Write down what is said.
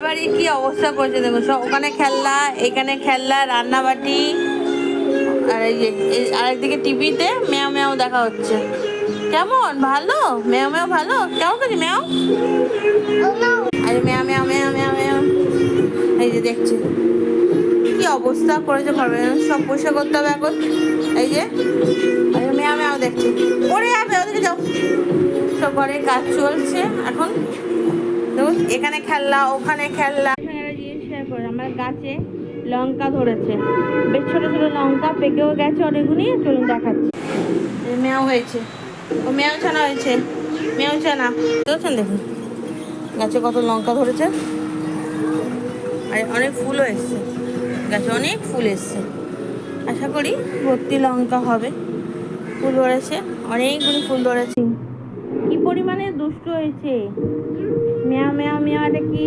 বাড়ি কি অবস্থা করেছে দেখো, সব ওখানে খেলনা, এখানে খেলনা, রান্নাবাটি, আর এই যে আরেকদিকে টিভিতে ম্যাও ম্যাও দেখা হচ্ছে। কেমন ভালো? ম্যাও ম্যাও ভালো? কেমন করছি ম্যাও? আরে ম্যাও ম্যাও ম্যাও ম্যাও ম্যাও। এই যে দেখছি কি অবস্থা করেছে ঘরে, সব পরিষ্কার করতে হবে এখন। এই যে ম্যাও ম্যাও দেখছি, পড়ে যাবে, ওদিকে যাও। সব ঘরে কাজ চলছে এখন। দেখুন এখানে খেললা, ওখানে খেললা। আমার গাছে লঙ্কা ধরেছে, বেশ ছোট ছোট লঙ্কা, পেকেও গেছে অনেকগুলি। চলুন দেখাচ্ছি। ম্যাও হয়েছে, ও ম্যাও ছানা হয়েছে, ম্যাও ছানা দেখছেন। দেখুন গাছে কত লঙ্কা ধরেছে, আর অনেক ফুলও এসছে গাছে, অনেক ফুল এসছে। আশা করি ভর্তি লঙ্কা হবে। ফুল ধরেছে, অনেকগুলি ফুল ধরেছে। কি পরিমাণে দুষ্ট হয়েছে ম্যাও ম্যাও ম্যাও। এটা কি